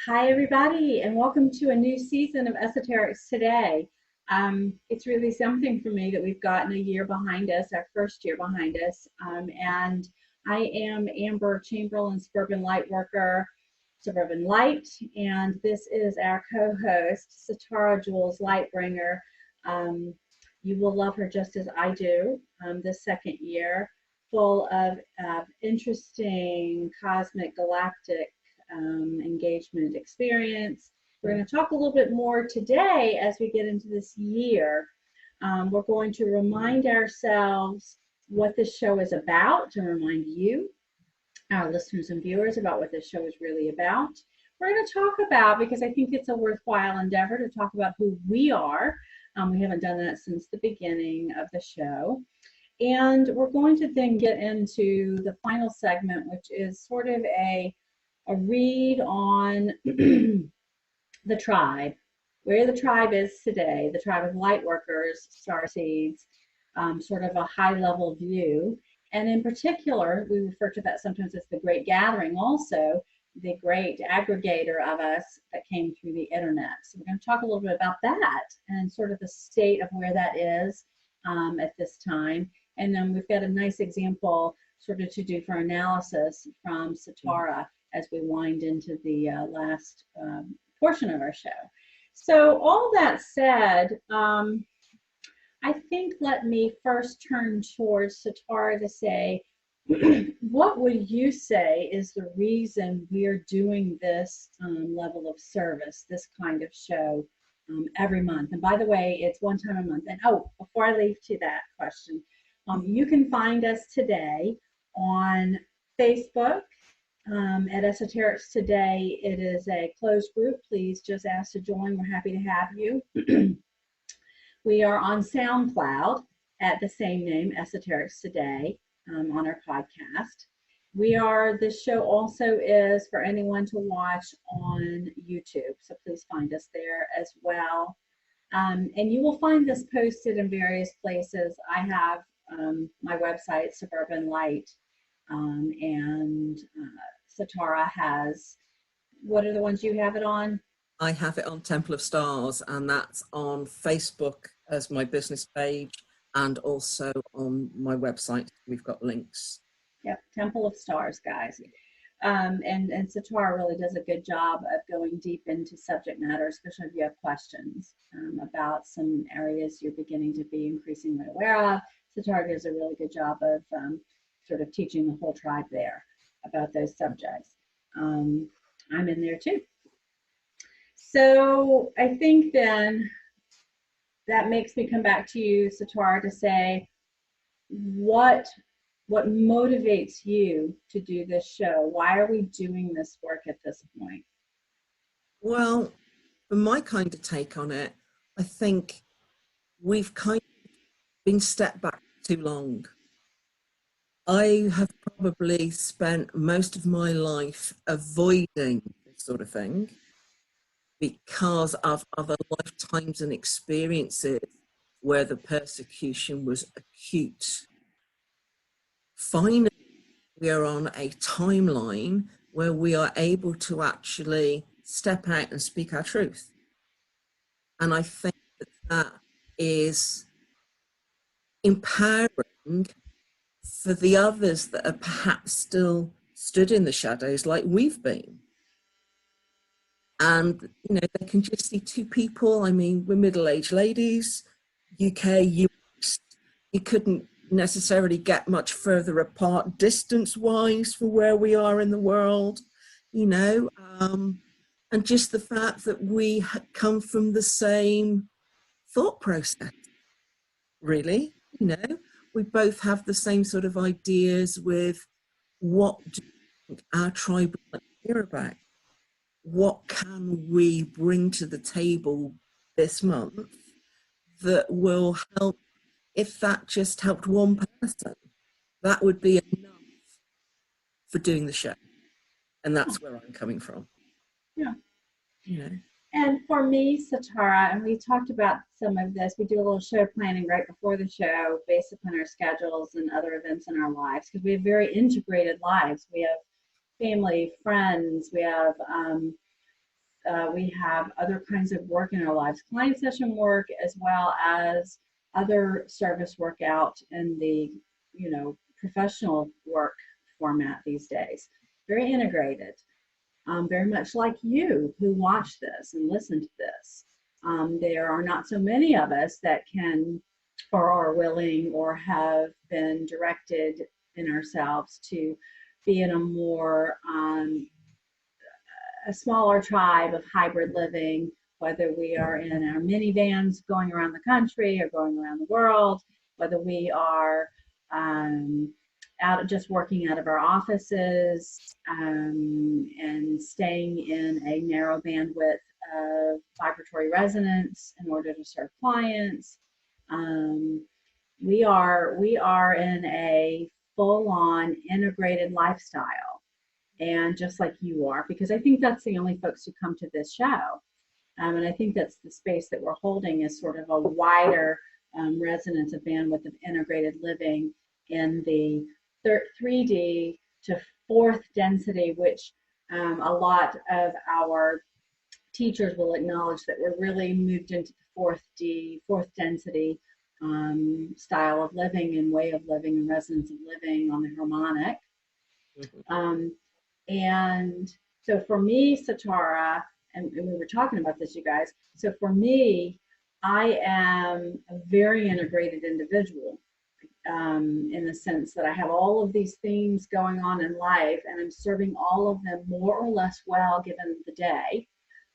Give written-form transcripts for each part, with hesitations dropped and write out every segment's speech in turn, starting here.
Hi, everybody, and welcome to a new season of Esoterics Today. It's really something for me that we've gotten a year behind us, our first year behind us. And I am Amber Chamberlain, Suburban Light Worker, Suburban Light, and this is our co-host, Satara Jules Lightbringer. Um, you will love her just as I do this second year, full of interesting cosmic galactic engagement experience. We're going to talk a little bit more today as we get into this year. We're going to remind ourselves what this show is about, to remind you, our listeners and viewers, about what this show is really about. We're going to talk about, because I think it's a worthwhile endeavor to talk about who we are. We haven't done that since the beginning of the show. And we're going to then get into the final segment, which is sort of a read on the tribe, where the tribe is today, the tribe of light workers, starseeds, sort of a high level view. And in particular, we refer to that sometimes as the Great Gathering, also the great aggregator of us that came through the internet. So we're going to talk a little bit about that and sort of the state of where that is at this time. And then we've got a nice example sort of to do for analysis from Satara as we wind into the last portion of our show. So all that said, I think let me first turn towards Satara to say, what would you say is the reason we're doing this level of service, this kind of show every month? And by the way, it's one time a month. And before I leave to that question, you can find us today on Facebook at Esoterics Today. It is a closed group. Please just ask to join. We're happy to have you. We are on SoundCloud at the same name, Esoterics Today, on our podcast. This show also is for anyone to watch on YouTube, so please find us there as well. And you will find this posted in various places. I have my website, Suburban Light, and Satara has, what are the ones you have it on? I have it on Temple of Stars, and that's on Facebook as my business page, and also on my website. We've got links. Yep, Temple of Stars, guys. And Satara really does a good job of going deep into subject matter, especially if you have questions about some areas you're beginning to be increasingly aware of. Satara does a really good job of sort of teaching the whole tribe there about those subjects. I'm in there too. So I think then that makes me come back to you, Satara, to say what motivates you to do this show? Why are we doing this work at this point? Well, for my kind of take on it, I think we've kind of been stepped back too long. I have probably spent most of my life avoiding this sort of thing because of other lifetimes and experiences where the persecution was acute. Finally, we are on a timeline where we are able to actually step out and speak our truth. And I think that is empowering for the others that are perhaps still stood in the shadows like we've been. And, they can just see two people. I mean, we're middle-aged ladies, UK, US. You couldn't necessarily get much further apart distance-wise for where we are in the world, and just the fact that we come from the same thought process, really. We both have the same sort of ideas with what do our tribe would like to hear about. What can we bring to the table this month that will help? If that just helped one person, that would be enough for doing the show. And that's where I'm coming from. Yeah. And for me, Satara, and we talked about some of this, we do a little show planning right before the show based upon our schedules and other events in our lives, because we have very integrated lives. We have family, friends, we have we have other kinds of work in our lives, client session work, as well as other service work out in the, professional work format these days. Very integrated, very much like you who watch this and listen to this. There are not so many of us that can or are willing or have been directed in ourselves to be in a more a smaller tribe of hybrid living, whether we are in our minivans going around the country or going around the world, whether we are just working out of our offices and staying in a narrow bandwidth of vibratory resonance in order to serve clients. We are in a full-on integrated lifestyle, and just like you are, because I think that's the only folks who come to this show. And I think that's the space that we're holding, is sort of a wider resonance of bandwidth of integrated living in the 3D to fourth density, which a lot of our teachers will acknowledge that we're really moved into the fourth density style of living and way of living and resonance of living on the harmonic. And so for me, Satara, and we were talking about this, you guys, so for me, I am a very integrated individual in the sense that I have all of these things going on in life, and I'm serving all of them more or less well given the day.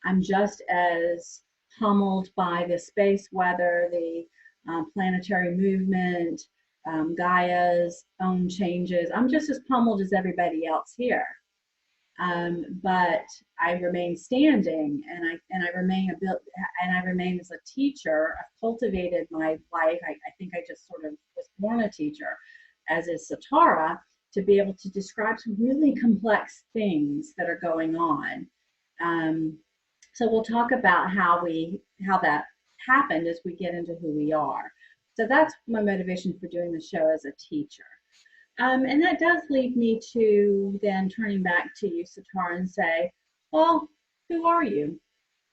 I'm just as pummeled by the space weather, the planetary movement, Gaia's own changes. I'm just as pummeled as everybody else here. But I remain standing, and I remain as a teacher. I've cultivated my life. I think I just sort of was born a teacher, as is Satara, to be able to describe some really complex things that are going on. So we'll talk about how that happened as we get into who we are. So that's my motivation for doing the show as a teacher. And that does lead me to then turning back to you, Satara, and say, well, who are you?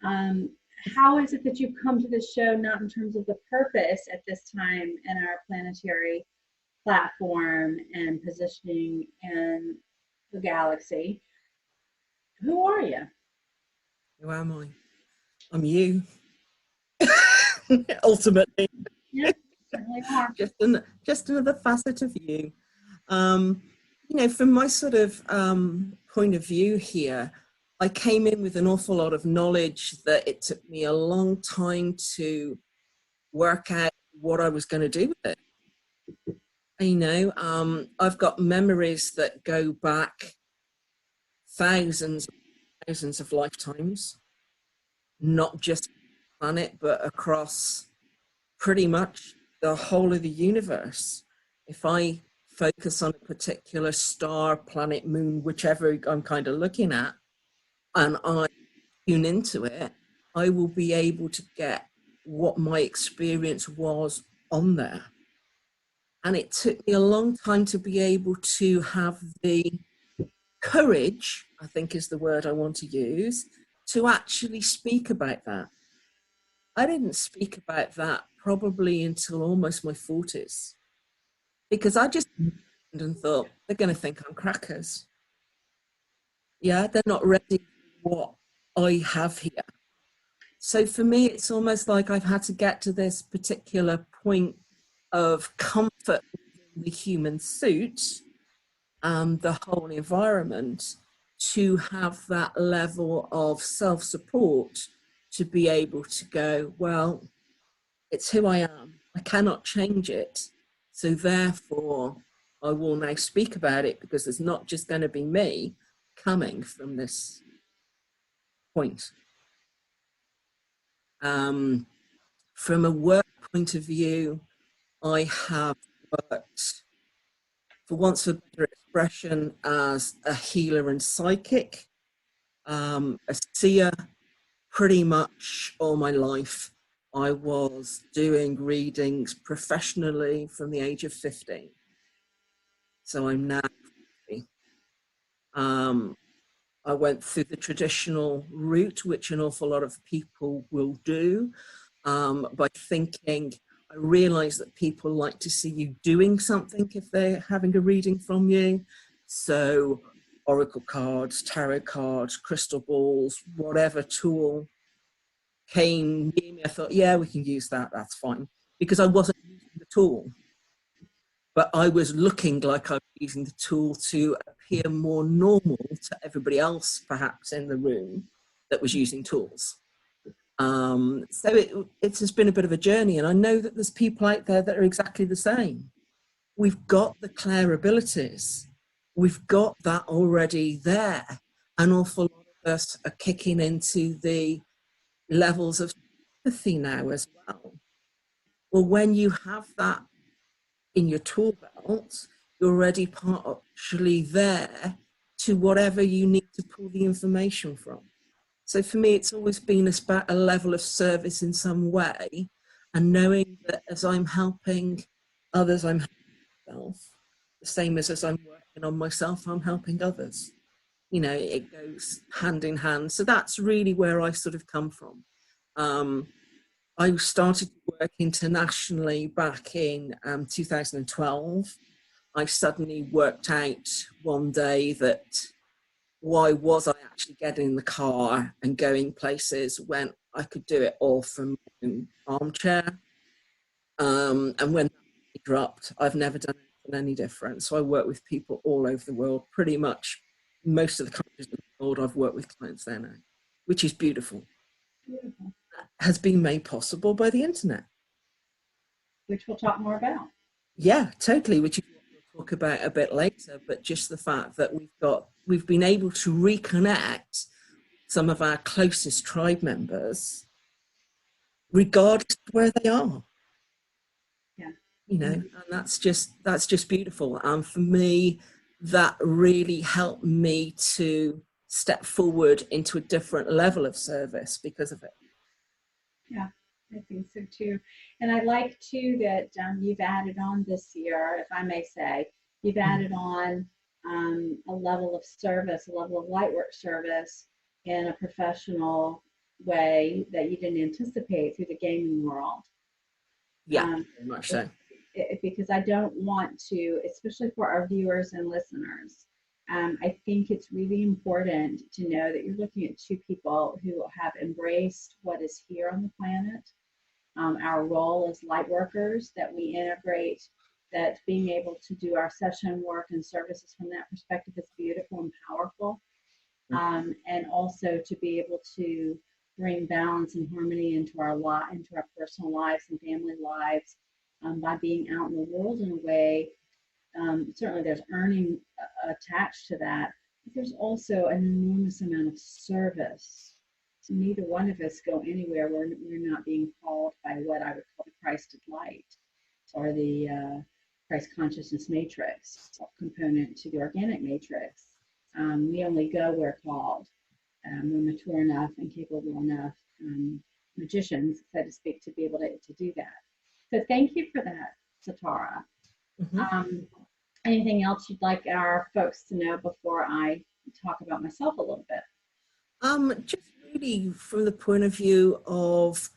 How is it that you've come to this show, not in terms of the purpose at this time in our planetary platform and positioning in the galaxy? Who are you? Who am I? I'm you. Ultimately. Yeah, certainly are. Just another facet of you. From my sort of point of view here, I came in with an awful lot of knowledge that it took me a long time to work out what I was going to do with it. I've got memories that go back thousands of lifetimes, not just the planet, but across pretty much the whole of the universe. If I focus on a particular star, planet, moon, whichever I'm kind of looking at, and I tune into it, I will be able to get what my experience was on there. And it took me a long time to be able to have the courage, I think is the word I want to use, to actually speak about that. I didn't speak about that probably until almost my 40s. Because I just and thought, they're going to think I'm crackers. Yeah, they're not ready for what I have here. So for me, it's almost like I've had to get to this particular point of comfort in the human suit and the whole environment to have that level of self-support to be able to go, well, it's who I am. I cannot change it. So therefore, I will now speak about it, because there's not just going to be me coming from this point. From a work point of view, I have worked, for want of a better expression, as a healer and psychic, a seer, pretty much all my life. I was doing readings professionally from the age of 15. So I'm now 50. I went through the traditional route, which an awful lot of people will do, by thinking, I realize that people like to see you doing something if they're having a reading from you. So oracle cards, tarot cards, crystal balls, whatever tool came near me, I thought, yeah, we can use that, that's fine. Because I wasn't using the tool, but I was looking like I was using the tool to appear more normal to everybody else, perhaps in the room that was using tools. So it has been a bit of a journey, and I know that there's people out there that are exactly the same. We've got the Claire abilities. We've got that already there. An awful lot of us are kicking into the levels of sympathy now as well. Well, when you have that in your tool belt, you're already partially there to whatever you need to pull the information from. So for me, it's always been about a level of service in some way, and knowing that as I'm helping others, I'm helping myself. The same as I'm working on myself, I'm helping others. You know, it goes hand in hand. So that's really where I sort of come from. I started to work internationally back in 2012. I suddenly worked out one day that why was I actually getting in the car and going places when I could do it all from my own armchair? And when that dropped, I've never done anything any different. So I work with people all over the world, pretty much most of the countries in the world. I've worked with clients there now, which is beautiful. Beautiful. Has been made possible by the internet. Which we'll talk more about. Yeah, totally, which is what we'll talk about a bit later, but just the fact that we've been able to reconnect some of our closest tribe members, regardless of where they are. Yeah. You know, and that's just beautiful. And for me, that really helped me to step forward into a different level of service because of it. Yeah, I think so too. And I like too that you've added on this year, if I may say, you've added on a level of service, a level of light work service in a professional way that you didn't anticipate through the gaming world. Yeah, very much so. Because I don't want to, especially for our viewers and listeners, I think it's really important to know that you're looking at two people who have embraced what is here on the planet. Our role as light workers, that we integrate, that being able to do our session work and services from that perspective is beautiful and powerful. And also to be able to bring balance and harmony into our personal lives and family lives by being out in the world in a way. Certainly there's earning attached to that, but there's also an enormous amount of service. So neither one of us go anywhere where we're not being called by what I would call the Christed light, or the Christ consciousness matrix component to the organic matrix. We only go where called. We're mature enough and capable enough magicians, so to speak, to be able to do that. So thank you for that, Satara. Anything else you'd like our folks to know before I talk about myself a little bit? Just really from the point of view of,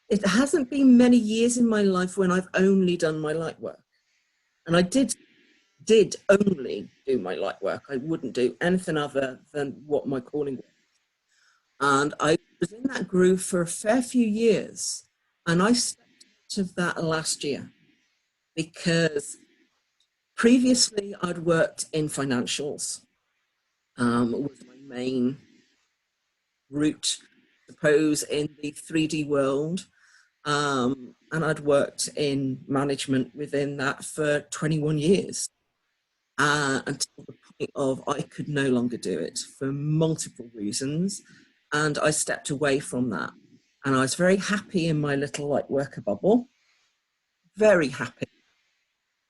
it hasn't been many years in my life when I've only done my light work. And I did only do my light work. I wouldn't do anything other than what my calling was. And I was in that groove for a fair few years. And I stepped out of that last year because previously I'd worked in financials, was my main route, I suppose, in the 3D world. And I'd worked in management within that for 21 years. Until the point of I could no longer do it for multiple reasons. And I stepped away from that. And I was very happy in my little light worker bubble, very happy.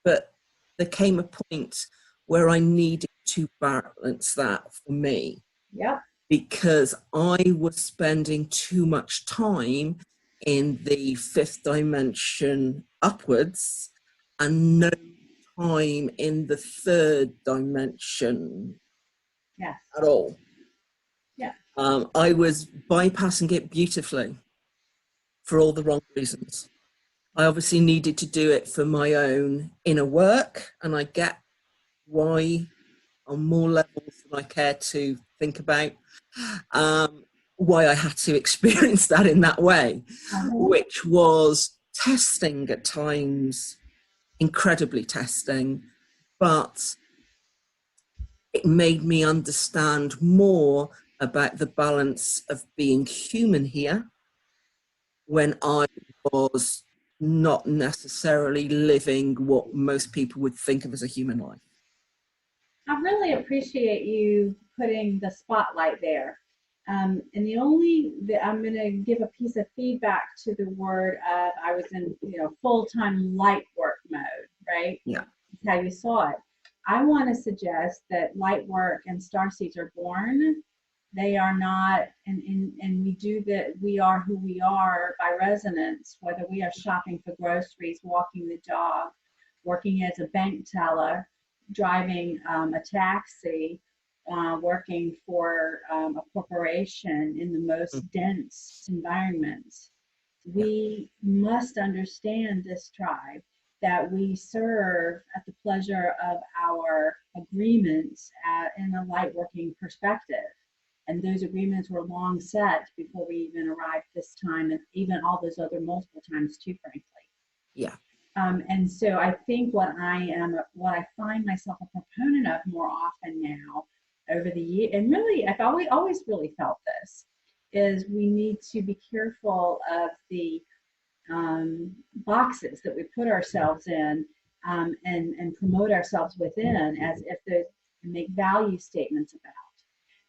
But there came a point where I needed to balance that for me. Yep. Because I was spending too much time in the fifth dimension upwards and no time in the third dimension Yes. at all. Yeah. I was bypassing it beautifully for all the wrong reasons. I obviously needed to do it for my own inner work, and I get why on more levels than I care to think about, why I had to experience that in that way, which was testing at times, incredibly testing, but it made me understand more about the balance of being human here when I was not necessarily living what most people would think of as a human life. I really appreciate you putting the spotlight there. And I'm going to give a piece of feedback to the word of, I was in, full-time light work mode, right? Yeah. That's how you saw it. I want to suggest that light work and starseeds are born. They are not, and we do that. We are who we are by resonance, whether we are shopping for groceries, walking the dog, working as a bank teller, driving a taxi, working for a corporation in the most dense environments. We must understand this tribe that we serve at the pleasure of our agreements in a light working perspective. And those agreements were long set before we even arrived this time, and even all those other multiple times too, frankly. Yeah. And so I think what I find myself a proponent of more often now over the year, and really I've always really felt this, is we need to be careful of the boxes that we put ourselves in, and promote ourselves within as if they make value statements about.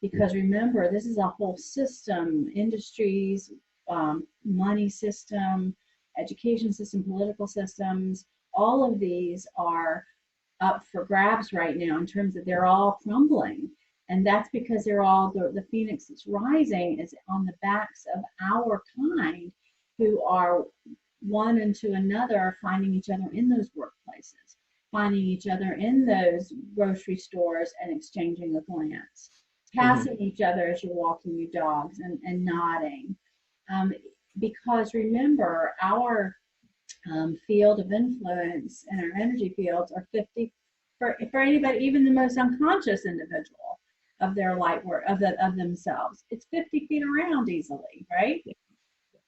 Because remember, this is a whole system, industries, money system, education system, political systems, all of these are up for grabs right now in terms of they're all crumbling. And that's because they're all, the phoenix that's rising is on the backs of our kind who are one into another, finding each other in those workplaces, finding each other in those grocery stores and exchanging a glance, passing each other as you're walking your dogs and nodding. Because remember, our field of influence and our energy fields are 50 for anybody, even the most unconscious individual of their light work of themselves. It's 50 feet around easily, right?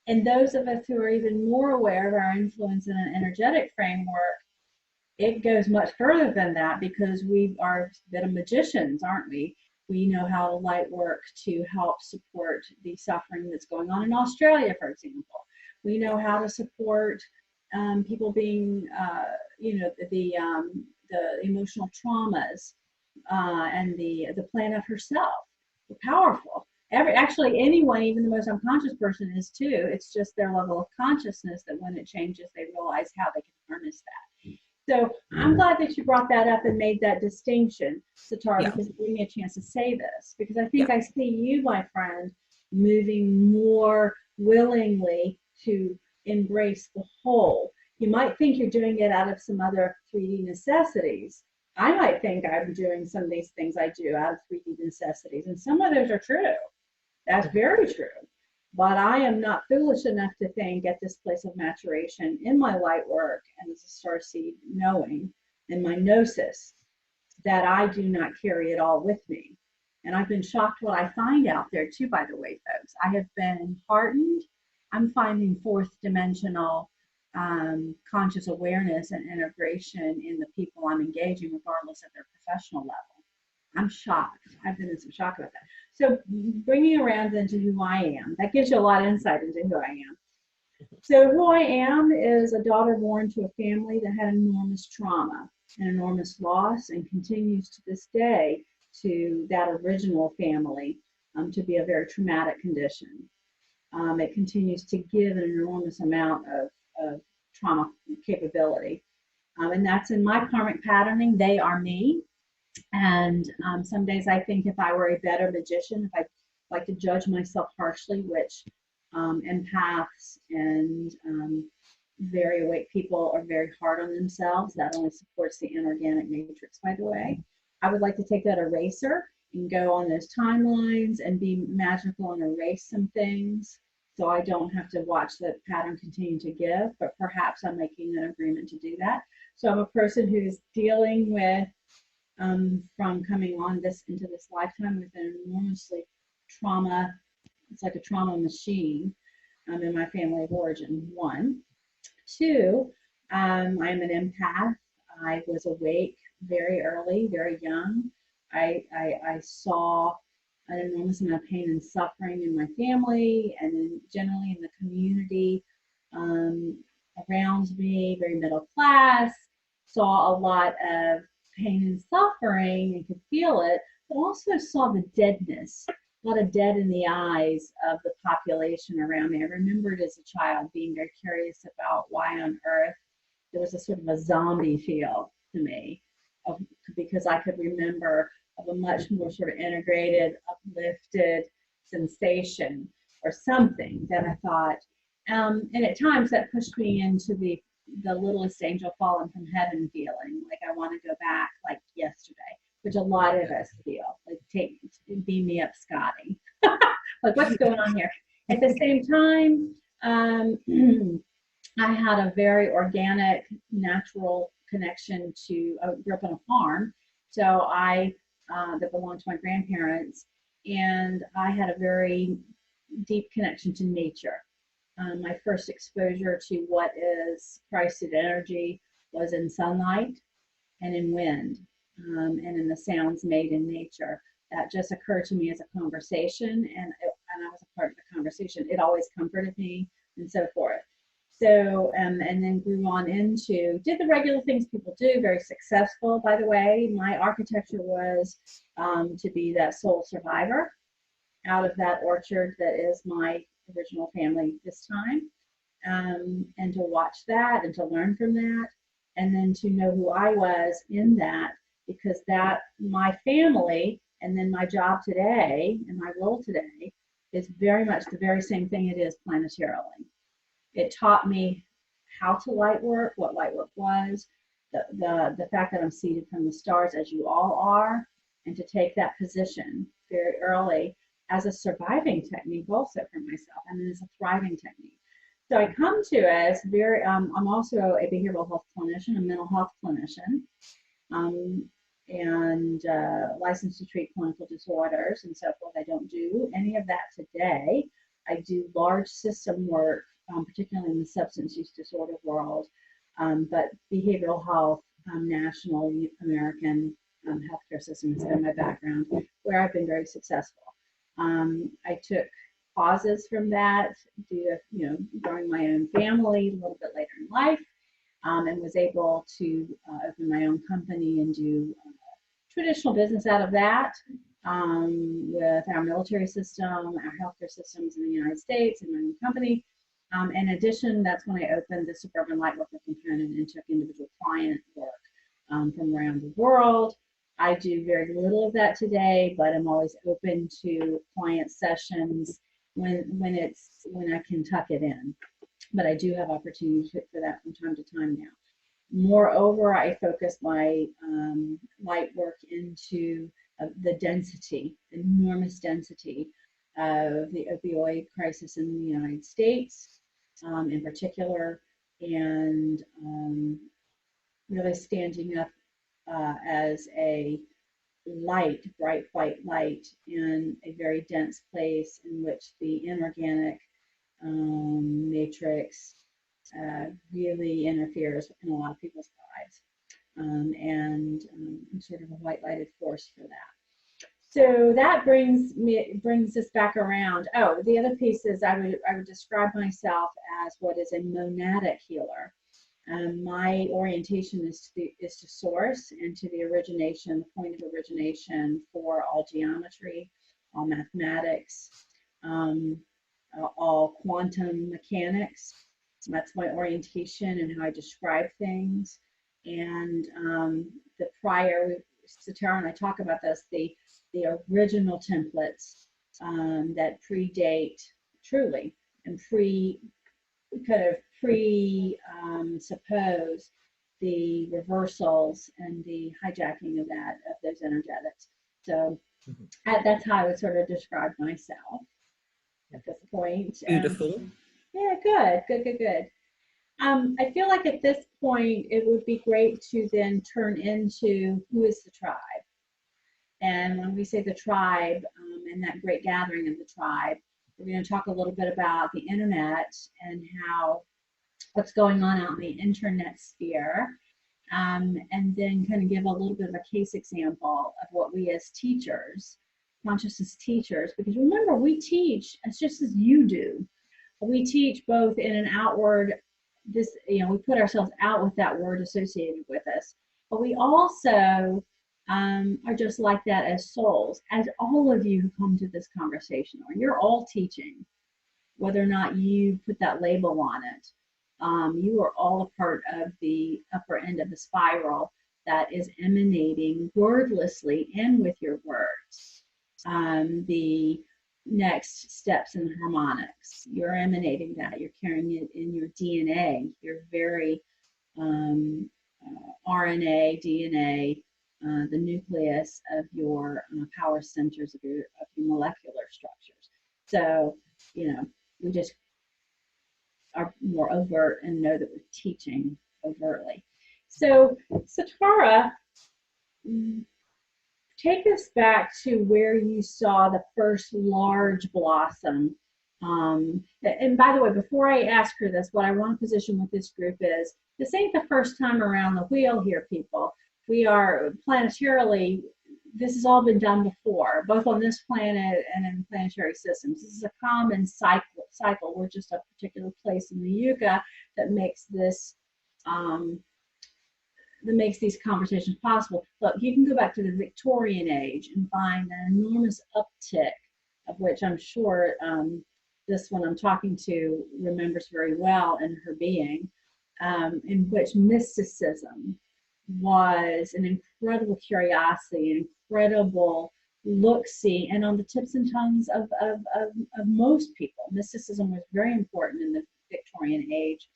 And those of us who are even more aware of our influence in an energetic framework, it goes much further than that because we are a bit of magicians, aren't we? We know how to light work to help support the suffering that's going on in Australia, for example. We know how to support people being, the emotional traumas and the planet herself. We're powerful. Actually, anyone, even the most unconscious person, is too. It's just their level of consciousness that when it changes, they realize how they can harness that. So I'm glad that you brought that up and made that distinction, Satara, because it gave me a chance to say this. Because I think I see you, my friend, moving more willingly to embrace the whole. You might think you're doing it out of some other 3D necessities. I might think I'm doing some of these things I do out of 3D necessities, and some of those are true. That's very true. But I am not foolish enough to think at this place of maturation in my light work and as a starseed knowing in my gnosis that I do not carry it all with me. And I've been shocked what I find out there too, by the way, folks. I have been heartened. I'm finding fourth dimensional conscious awareness and integration in the people I'm engaging, regardless of their professional level. I'm shocked. I've been in some shock about that. So bringing around into who I am, that gives you a lot of insight into who I am. So who I am is a daughter born to a family that had enormous trauma and enormous loss and continues to this day to that original family to be a very traumatic condition. It continues to give an enormous amount of trauma capability. And that's in my karmic patterning. They are me. And some days I think if I were a better magician, if I like to judge myself harshly, which empaths and very awake people are very hard on themselves. That only supports the inorganic matrix, by the way. I would like to take that eraser and go on those timelines and be magical and erase some things. So I don't have to watch the pattern continue to give, but perhaps I'm making an agreement to do that. So I'm a person who's dealing with, from coming on this into this lifetime with an enormously trauma. It's like a trauma machine in my family of origin, one. Two, I'm an empath. I was awake very early, very young. I saw an enormous amount of pain and suffering in my family and generally in the community um, around me, very middle class, saw a lot of pain and suffering and could feel it, but also saw the deadness, a lot of dead in the eyes of the population around me. I remembered as a child being very curious about why on earth there was a sort of a zombie feel to me, of, because I could remember of a much more sort of integrated, uplifted sensation or something that I thought, and at times that pushed me into the littlest angel fallen from heaven feeling, like I want to go back like yesterday, which a lot of us feel, like beam me up, Scotty. Like what's going on here? At the same time, I had a very organic, natural connection to. I grew up on a farm, so that belonged to my grandparents, and I had a very deep connection to nature. My first exposure to what is Christed energy was in sunlight and in wind, and in the sounds made in nature. That just occurred to me as a conversation, and I was a part of the conversation. It always comforted me and so forth. So, and then grew on into, did the regular things people do, very successful, by the way. My architecture was to be that sole survivor out of that orchard that is my original family this time, and to watch that and to learn from that, and then to know who I was in that, because that my family and then my job today and my role today is very much the very same thing it is planetarily. It taught me how to light work, what light work was, the fact that I'm seated from the stars as you all are, and to take that position very early as a surviving technique also for myself, and then as a thriving technique. So I come to as very, I'm also a behavioral health clinician, a mental health clinician, and licensed to treat clinical disorders and so forth. I don't do any of that today. I do large system work, particularly in the substance use disorder world, but behavioral health, national, American healthcare system has been my background, where I've been very successful. I took pauses from that due to, growing my own family a little bit later in life, and was able to open my own company and do traditional business out of that, with our military system, our healthcare systems in the United States, and my own company. In addition, that's when I opened the Suburban Lightworker component and took individual client work from around the world. I do very little of that today, but I'm always open to client sessions when I can tuck it in. But I do have opportunities for that from time to time now. Moreover, I focus my light work into the density, enormous density of the opioid crisis in the United States, in particular, and really standing up as a light, bright white light in a very dense place in which the inorganic matrix really interferes in a lot of people's lives, and I'm sort of a white lighted force for that. So that brings us back around. Oh, the other piece is I would describe myself as what is a monadic healer. My orientation is to source and to the origination, the point of origination for all geometry, all mathematics, all quantum mechanics. That's my orientation and how I describe things. And the prior, Satara and I talk about this, the original templates that predate truly and suppose the reversals and the hijacking of those energetics. So That's how I would sort of describe myself at this point. Beautiful. Yeah, good. I feel like at this point it would be great to then turn into who is the tribe. And when we say the tribe and that great gathering of the tribe, we're going to talk a little bit about the internet and how what's going on out in the internet sphere. And then kind of give a little bit of a case example of what we as teachers, consciousness teachers, because remember, we teach as just as you do. We teach both in an outward, we put ourselves out with that word associated with us, but we also are just like that as souls, as all of you who come to this conversation, or you're all teaching, whether or not you put that label on it. You are all a part of the upper end of the spiral that is emanating wordlessly and with your words. The next steps in harmonics, you're emanating that, you're carrying it in your DNA, your very RNA, DNA, the nucleus of your power centers of your molecular structures. So, we just are more overt and know that we're teaching overtly. So, Satara, take us back to where you saw the first large blossom. And by the way, before I ask her this, what I want to position with this group is, this ain't the first time around the wheel here, people. We are planetarily, this has all been done before, both on this planet and in planetary systems. This is a common cycle. We're just a particular place in the Yuga that makes this, that makes these conversations possible. Look, you can go back to the Victorian age and find an enormous uptick, of which I'm sure this one I'm talking to remembers very well in her being, in which mysticism was an incredible curiosity, an incredible look-see, and on the tips and tongues of most people. Mysticism was very important in the Victorian age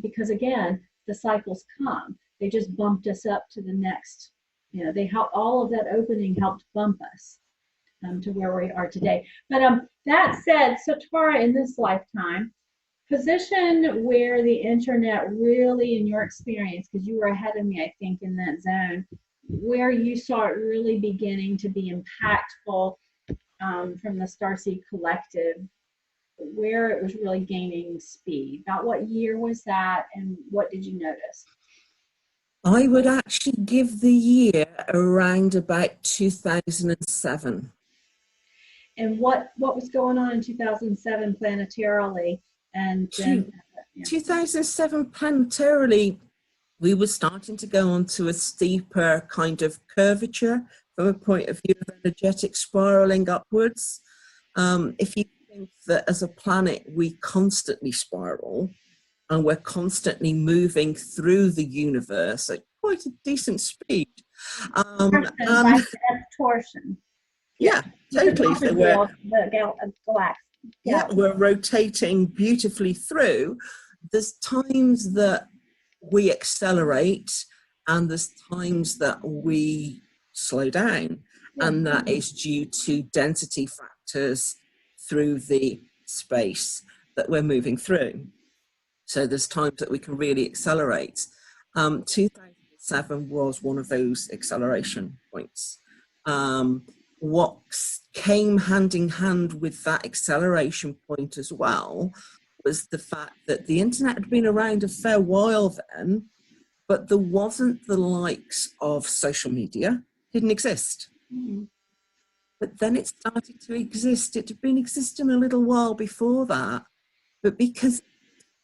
because, again, the cycles come. They just bumped us up to the next, they helped, all of that opening helped bump us to where we are today. But that said, Satara, in this lifetime, position where the internet really, in your experience, because you were ahead of me, I think, in that zone, where you saw it really beginning to be impactful from the Starseed Collective, where it was really gaining speed. About what year was that, and what did you notice? I would actually give the year around about 2007. And what was going on in 2007 planetarily? And then, 2007 planetarily, we were starting to go onto a steeper kind of curvature from a point of view of energetic spiraling upwards. If you think that as a planet we constantly spiral and we're constantly moving through the universe at quite a decent speed. Torsion. Yeah, totally. So we're rotating beautifully through. There's times that we accelerate and there's times that we slow down, and that is due to density factors through the space that we're moving through. So there's times that we can really accelerate. 2007 was one of those acceleration points. What came hand in hand with that acceleration point as well was the fact that the internet had been around a fair while then, but there wasn't the likes of social media, didn't exist. Mm-hmm. But then it started to exist. It had been existing a little while before that, but because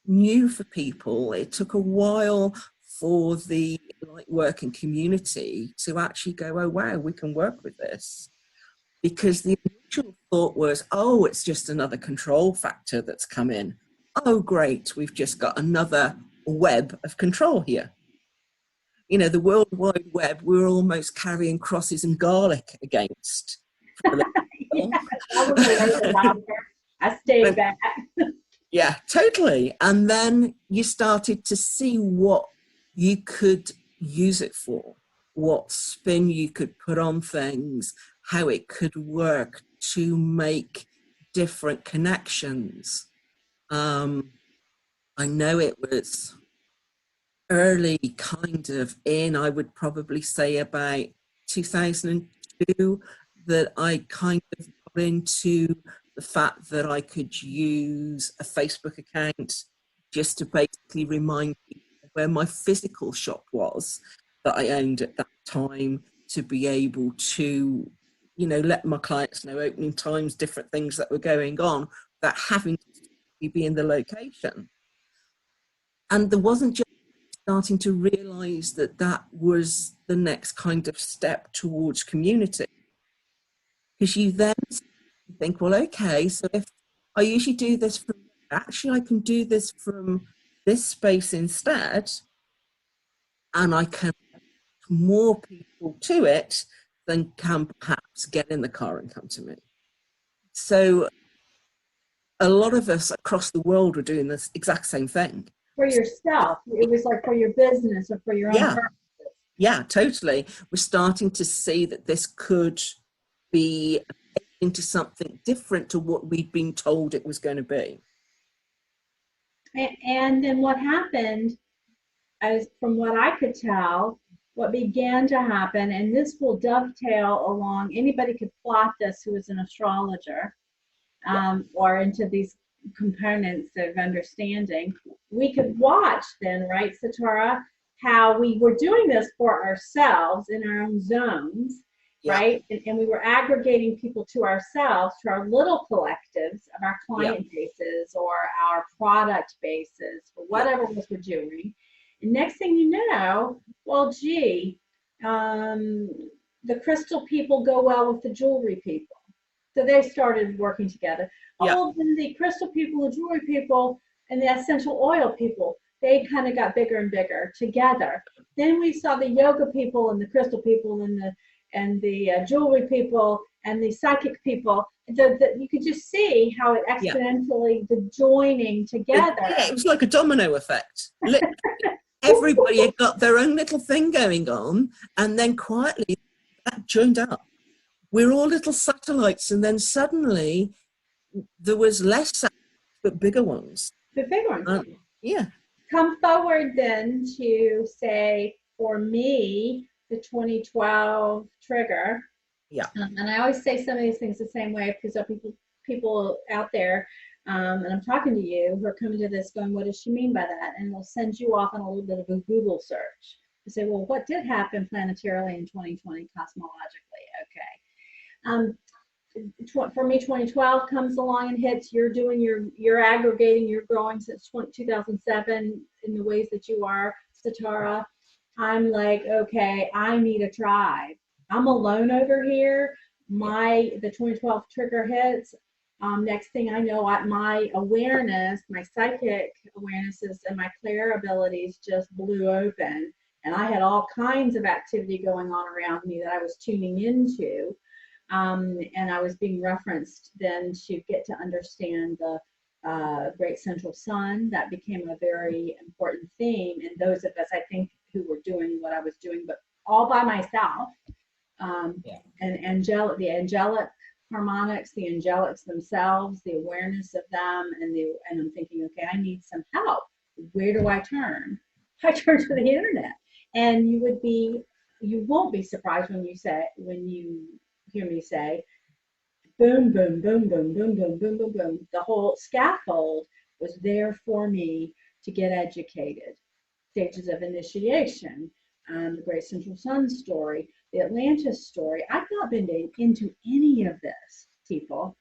new for people, it took a while for the light working community to actually go, oh wow, we can work with this. Because the initial thought was, oh, it's just another control factor that's come in. Oh great, we've just got another web of control here. The World Wide Web, we're almost carrying crosses and garlic against. I stayed back. Yeah, totally. And then you started to see what you could use it for, what spin you could put on things, how it could work to make different connections. I know it was early kind of in, I would probably say about 2002, that I kind of got into the fact that I could use a Facebook account just to basically remind people where my physical shop was that I owned at that time, to be able to, you know, let my clients know opening times, different things that were going on, that having to be in the location. And there wasn't just starting to realize that that was the next kind of step towards community. Because you then think, well, okay, so if I usually do this from, actually, I can do this from this space instead, and I can more people to it than can perhaps get in the car and come to me. So a lot of us across the world are doing this exact same thing. For yourself, it was like for your business or for your own Yeah. purpose. Yeah, totally. We're starting to see that this could be into something different to what we'd been told it was going to be. And then what happened, as from what I could tell, what began to happen, and this will dovetail along, anybody could plot this who is an astrologer, or into these components of understanding. We could watch then, right, Satara, how we were doing this for ourselves in our own zones, Yeah. right? And we were aggregating people to ourselves, to our little collectives of our client bases or our product bases, or whatever it was we're doing. And next thing you know, well, gee, the crystal people go well with the jewelry people. So they started working together. Oh, then the crystal people, the jewelry people, and the essential oil people, they kind of got bigger and bigger together. Then we saw the yoga people and the crystal people and the jewelry people and the psychic people. You could just see how it exponentially, the joining together. Yeah, it was like a domino effect. Everybody had got their own little thing going on, and then quietly that joined up. We're all little satellites, and then suddenly there was less satellites, but bigger ones. The big ones. Yeah. Come forward then to say, for me, the 2012 trigger. Yeah. And I always say some of these things the same way, because there are people out there, and I'm talking to you, who are coming to this going, what does she mean by that? And we'll send you off on a little bit of a Google search to say, well, what did happen planetarily in 2020 cosmologically? Okay. For me, 2012 comes along and hits. You're aggregating, you're growing since 2007 in the ways that you are, Satara. I'm like, okay, I need a tribe. I'm alone over here. The 2012 trigger hits. Next thing I know, my awareness, my psychic awarenesses, and my clair abilities just blew open, and I had all kinds of activity going on around me that I was tuning into. And I was being referenced then to get to understand the Great Central Sun. That became a very important theme. And those of us, I think, who were doing what I was doing, but all by myself. And the angelic harmonics, the angelics themselves, the awareness of them, and I'm thinking, okay, I need some help. Where do I turn? I turn to the internet, and you won't be surprised when you hear me say, boom, boom, boom, boom, boom, boom, boom, boom, boom. The whole scaffold was there for me to get educated. Stages of initiation, the Great Central Sun story, the Atlantis story. I've not been into any of this, people.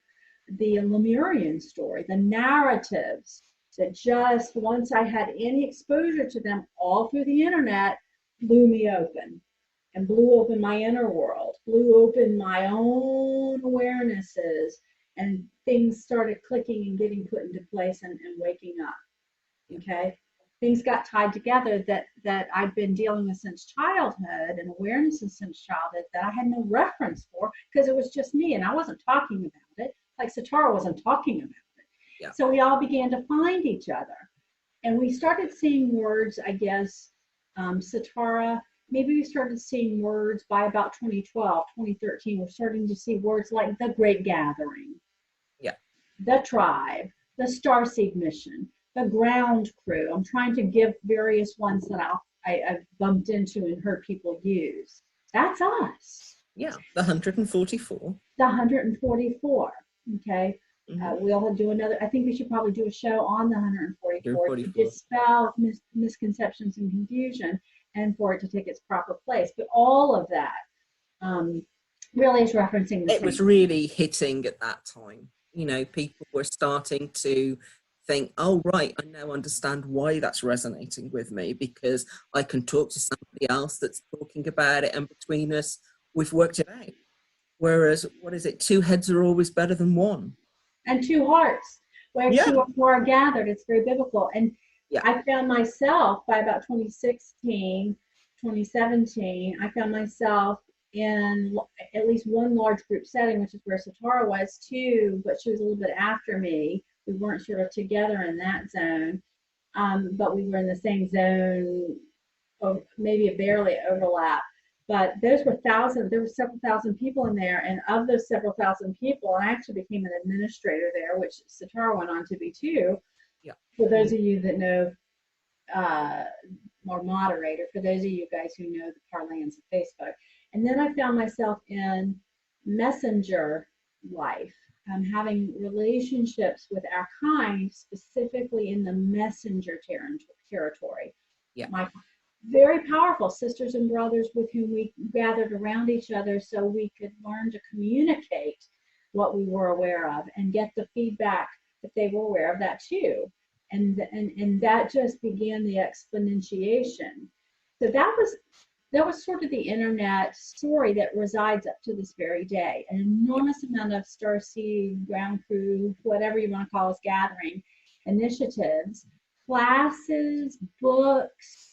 The Lemurian story, the narratives that just, once I had any exposure to them all through the internet, blew me open. And blew open my inner world, blew open my own awarenesses, and things started clicking and getting put into place and waking up. Okay, things got tied together that I'd been dealing with since childhood, and awarenesses since childhood that I had no reference for, because it was just me and I wasn't talking about it, like Satara wasn't talking about it. Yeah. So we all began to find each other, and we started seeing words, I guess, Satara, maybe we started seeing words by about 2012, 2013. We're starting to see words like the Great Gathering, Yeah. the Tribe, the Starseed Mission, the Ground Crew. I'm trying to give various ones that I've bumped into and heard people use. That's us. Yeah, the 144. The 144. Okay. Mhm. We'll do another. I think we should probably do a show on the 144 to 144. dispel misconceptions and confusion and for it to take its proper place. But all of that um, really is referencing the It same. was really hitting at that time. You know, people were starting to think, oh, right, I now understand why that's resonating with me, because I can talk to somebody else that's talking about it, and between us, we've worked it out. Whereas, what is it? Two heads are always better than one. And two hearts, where Yeah. two or more are gathered. It's very biblical. And Yeah. I found myself by about 2016, 2017, I found myself in at least one large group setting, which is where Satara was too, but she was a little bit after me. We weren't sort of together in that zone, but we were in the same zone, or maybe a barely overlap. But those were thousands, there were several thousand people in there. And of those several thousand people, I actually became an administrator there, which Satara went on to be too. Yeah. For those of you that know, or moderator, for those of you guys who know the parlance of Facebook. And then I found myself in messenger life, having relationships with our kind, specifically in the messenger territory. Yeah. My very powerful sisters and brothers with whom we gathered around each other so we could learn to communicate what we were aware of and get the feedback that they were aware of that too. And that just began the exponentiation. So that was sort of the internet story that resides up to this very day. An enormous amount of Starseed, Ground Crew, whatever you want to call us, gathering initiatives, classes, books,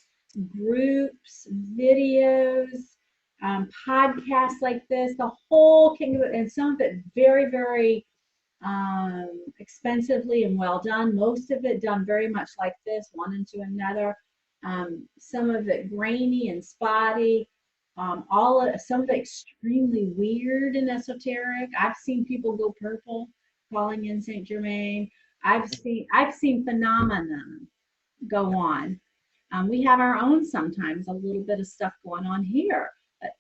groups, videos, podcasts like this, the whole kingdom, and some of it very, very expensively and well done. Most of it done very much like this, one into another. Some of it grainy and spotty. Some of it extremely weird and esoteric. I've seen people go purple calling in Saint Germain. I've seen phenomenon go on. We have our own sometimes, a little bit of stuff going on here. But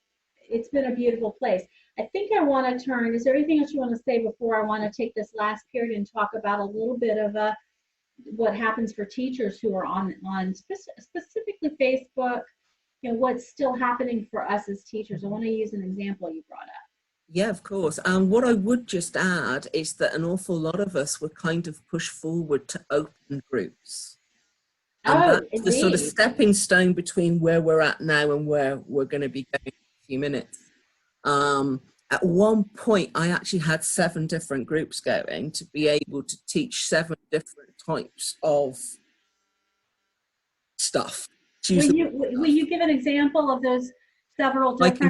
it's been a beautiful place. I think I want to turn, is there anything else you want to say before I want to take this last period and talk about a little bit of what happens for teachers who are on specifically Facebook, what's still happening for us as teachers? I want to use an example you brought up. Yeah, of course. What I would just add is that an awful lot of us were kind of pushed forward to open groups. And that's the sort of stepping stone between where we're at now and where we're going to be going in a few minutes. At one point, I actually had 7 different groups going to be able to teach 7 different types of stuff. Will you give an example of those several different?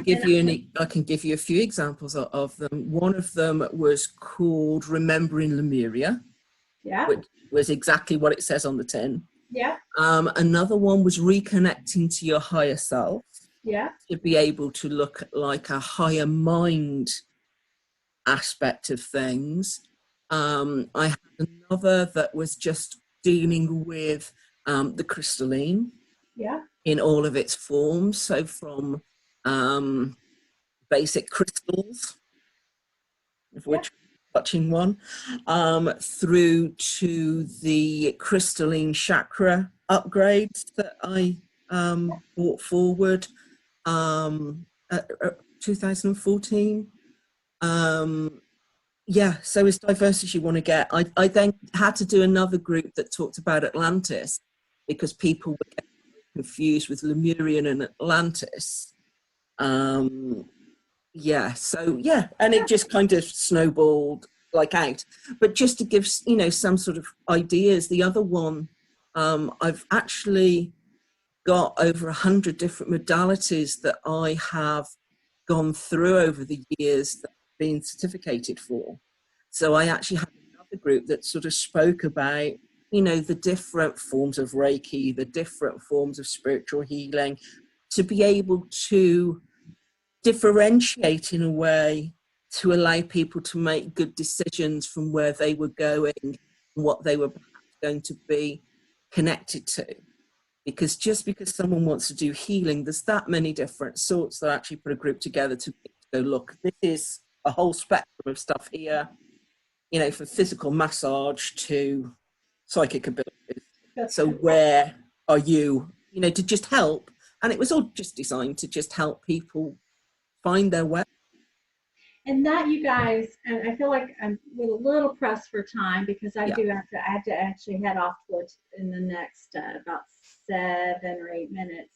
I can give you a few examples of them. One of them was called Remembering Lemuria. Yeah. Which was exactly what it says on the tin. Yeah. Another one was Reconnecting to Your Higher Self. Yeah. To be able to look at like a higher mind aspect of things. I had another that was just dealing with the crystalline. Yeah. In all of its forms. So from basic crystals, of which we're touching one, through to the crystalline chakra upgrades that I brought forward 2014. So as diverse as you want to get. I then had to do another group that talked about Atlantis because people were getting confused with Lemurian and Atlantis. And it just kind of snowballed like out. But just to give some sort of ideas, the other one, I've actually got over 100 different modalities that I have gone through over the years that I've been certificated for. So I actually had another group that sort of spoke about the different forms of Reiki, the different forms of spiritual healing, to be able to differentiate in a way to allow people to make good decisions from where they were going and what they were perhaps going to be connected to. Because just because someone wants to do healing, there's that many different sorts that actually put a group together to go, look, this is a whole spectrum of stuff here, you know, from physical massage to psychic abilities. So where are you, you know, to just help. And it was all just designed to just help people find their way. And that, you guys, and I feel like I'm a little pressed for time because I had to actually head off towards in the next about 7 or 8 minutes.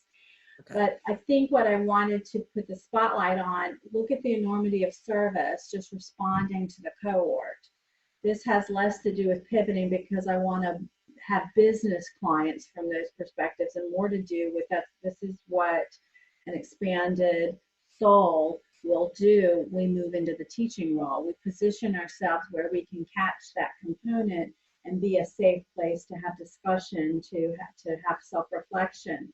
Okay. But I think what I wanted to put the spotlight on, look at the enormity of service, just responding to the cohort. This has less to do with pivoting because I want to have business clients from those perspectives and more to do with that. This is what an expanded soul will do. We move into the teaching role. We position ourselves where we can catch that component and be a safe place to have discussion, to have self-reflection.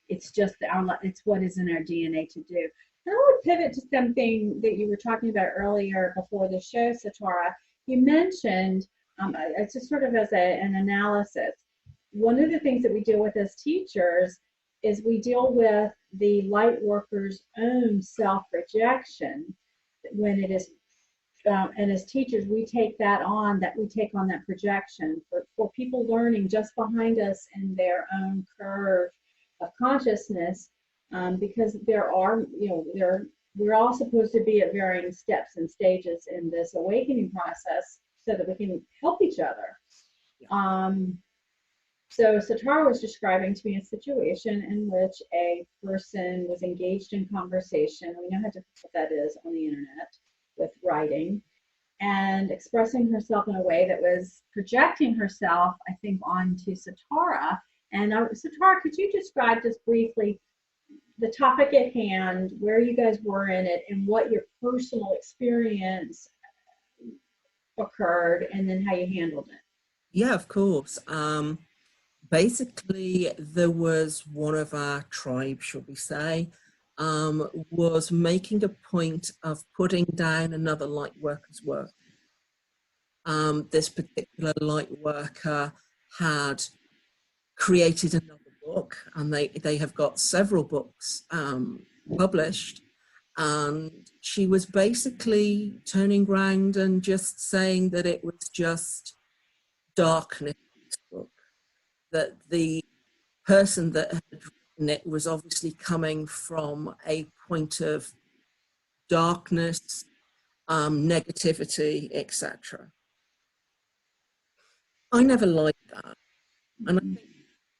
It's just it's what is in our DNA to do. And I would pivot to something that you were talking about earlier before the show, Sitara. You mentioned, it's just sort of as an analysis. One of the things that we deal with as teachers is we deal with the light worker's own self-rejection when it is, and as teachers, we take on that projection for people learning just behind us in their own curve of consciousness, because there are, we're all supposed to be at varying steps and stages in this awakening process so that we can help each other. So Sitara was describing to me a situation in which a person was engaged in conversation. We know how difficult that is on the internet with writing, and expressing herself in a way that was projecting herself, I think, onto Sitara. And Sitara, could you describe just briefly the topic at hand, where you guys were in it, and what your personal experience occurred, and then how you handled it? Yeah, of course. Basically, there was one of our tribe, shall we say, was making a point of putting down another light worker's work. This particular light worker had created another book, and they have got several books published, and she was basically turning around and just saying that it was just darkness in this book, that the person that had written it was obviously coming from a point of darkness, negativity, etc. I never liked that, and I think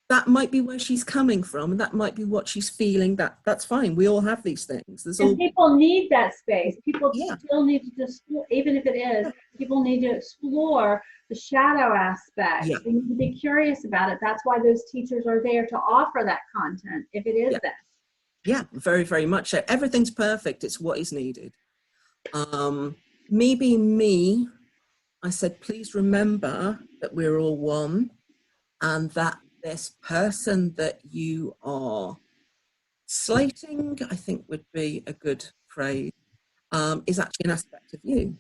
that might be where she's coming from, and that might be what she's feeling. That's fine. We all have these things. People need that space. People still need to explore, even if it is. People need to explore the shadow aspect. They need to be curious about it. That's why those teachers are there, to offer that content, if it is that. Yeah, very, very much so. Everything's perfect. It's what is needed. Me being me, I said, please remember that we're all one, and that this person that you are slating, I think would be a good phrase, is actually an aspect of you.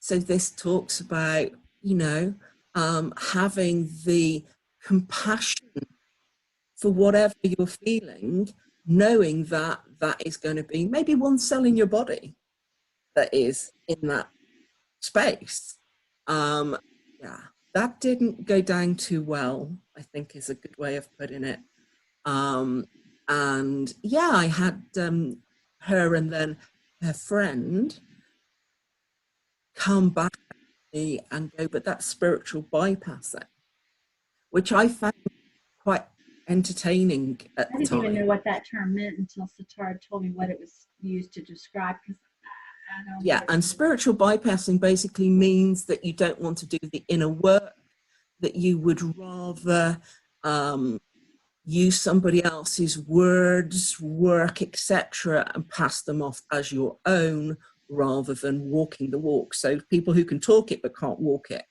So this talks about, having the compassion for whatever you're feeling, knowing that that is going to be maybe one cell in your body that is in that space. That didn't go down too well, I think is a good way of putting it. And I had her and then her friend come back at me and go, but that's spiritual bypassing, which I found quite entertaining at the time. I didn't even know what that term meant until Sitara told me what it was used to describe. And spiritual bypassing basically means that you don't want to do the inner work, that you would rather use somebody else's words, work, etc., and pass them off as your own rather than walking the walk. So people who can talk it but can't walk it.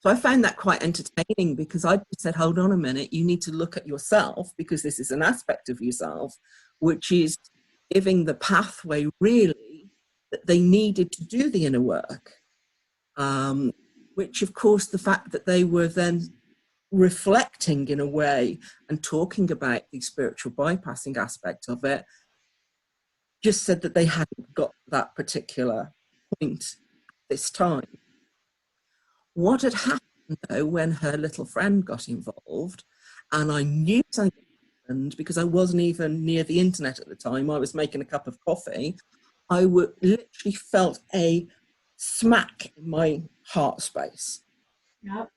So I found that quite entertaining, because I just said, hold on a minute, you need to look at yourself, because this is an aspect of yourself which is giving the pathway really that they needed to do the inner work. Which of course the fact that they were then reflecting in a way and talking about the spiritual bypassing aspect of it just said that they hadn't got that particular point this time. What had happened though, when her little friend got involved, and I knew something happened because I wasn't even near the internet at the time, I was making a cup of coffee, I would literally felt a smack in my heart space. Yep.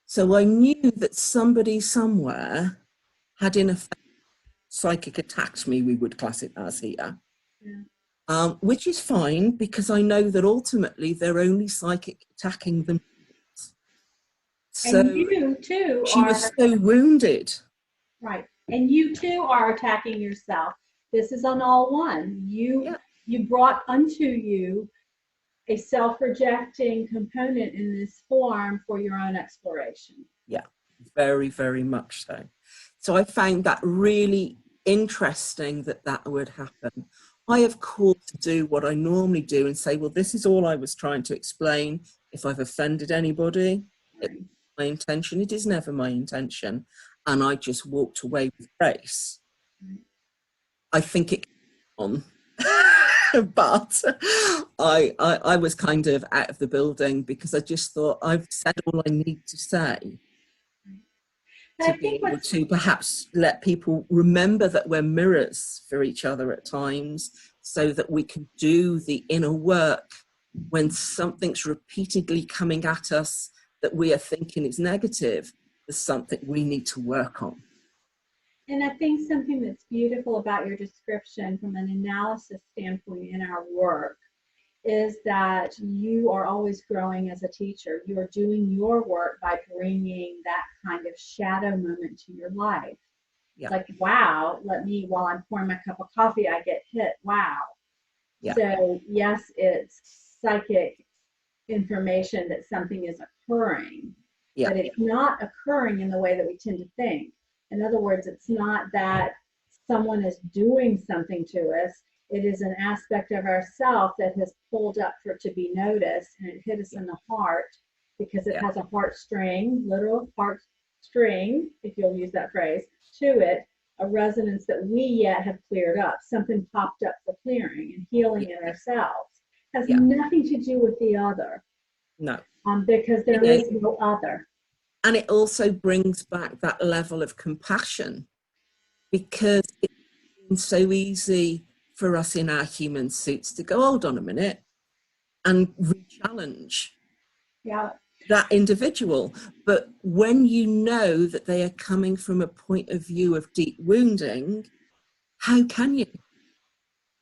So I knew that somebody somewhere had in effect psychic attacked me, we would class it as here. Yeah. Which is fine, because I know that ultimately they're only psychic attacking them. So And you too she are was so wounded. right. And you too are attacking yourself. This is an all one. Yeah. You brought unto you a self-rejecting component in this form for your own exploration. Yeah, very, very much so. So I found that really interesting that that would happen. I, of course, do what I normally do and say, well, this is all I was trying to explain. If I've offended anybody, Right. it's my intention. It is never my intention. And I just walked away with grace. Right. I think it on. But I was kind of out of the building, because I just thought I've said all I need to say to be able to perhaps let people remember that we're mirrors for each other at times, so that we can do the inner work when something's repeatedly coming at us that we are thinking is negative. There's something we need to work on. And I think something that's beautiful about your description from an analysis standpoint in our work is that you are always growing as a teacher. You are doing your work by bringing that kind of shadow moment to your life. Yeah. Like, wow, while I'm pouring my cup of coffee, I get hit. Wow. Yeah. So yes, it's psychic information that something is occurring, Yeah. but it's not occurring in the way that we tend to think. In other words, it's not that someone is doing something to us. It is an aspect of ourself that has pulled up for it to be noticed, and it hit us in the heart because it has a heartstring, literal heartstring, if you'll use that phrase, to it, a resonance that we yet have cleared up. Something popped up for clearing and healing in ourselves. Has nothing to do with the other. No. Because there is no other. And it also brings back that level of compassion, because it's so easy for us in our human suits to go, hold on a minute, and re-challenge that individual. But when you know that they are coming from a point of view of deep wounding, how can you?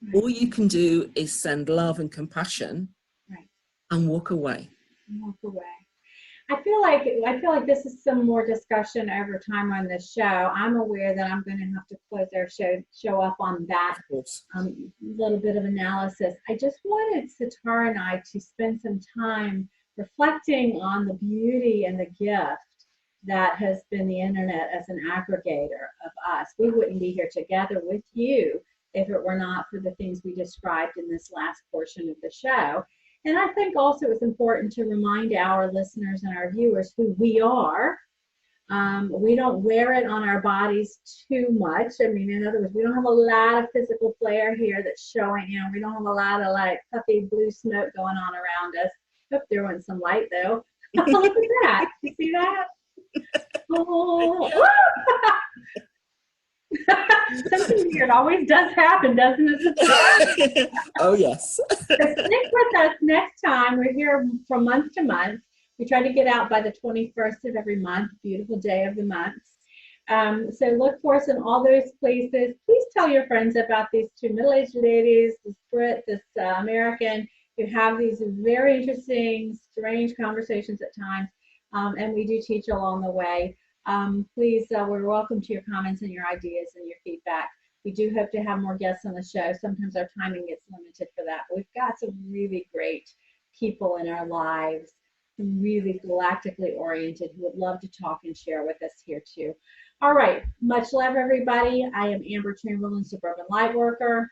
Right. All you can do is send love and compassion, right, and walk away. Walk away. I feel like this is some more discussion over time on this show. I'm aware that I'm going to have to close our show up on that little bit of analysis. I just wanted Sitar and I to spend some time reflecting on the beauty and the gift that has been the internet as an aggregator of us. We wouldn't be here together with you if it were not for the things we described in this last portion of the show. And I think also it's important to remind our listeners and our viewers who we are. We don't wear it on our bodies too much. I mean, in other words, we don't have a lot of physical flair here that's showing, we don't have a lot of like puffy blue smoke going on around us. Hope there went some light though. Look at that. You see that? Oh. Something weird always does happen, doesn't it? Oh, yes. So stick with us next time. We're here from month to month. We try to get out by the 21st of every month, beautiful day of the month. So look for us in all those places. Please tell your friends about these two middle-aged ladies, this Brit, this American, who have these very interesting, strange conversations at times. And we do teach along the way. Please, we're welcome to your comments and your ideas and your feedback. We do hope to have more guests on the show. Sometimes our timing gets limited for that, but we've got some really great people in our lives really galactically oriented who would love to talk and share with us here too. All right, much love, everybody. I am Amber Chamberlain, Suburban Lightworker.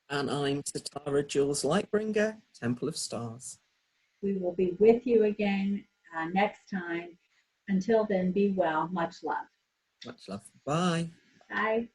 And I'm Satara Jules Lightbringer, Temple of Stars. We will be with you again next time. Until then, be well. Much love. Much love. Bye. Bye.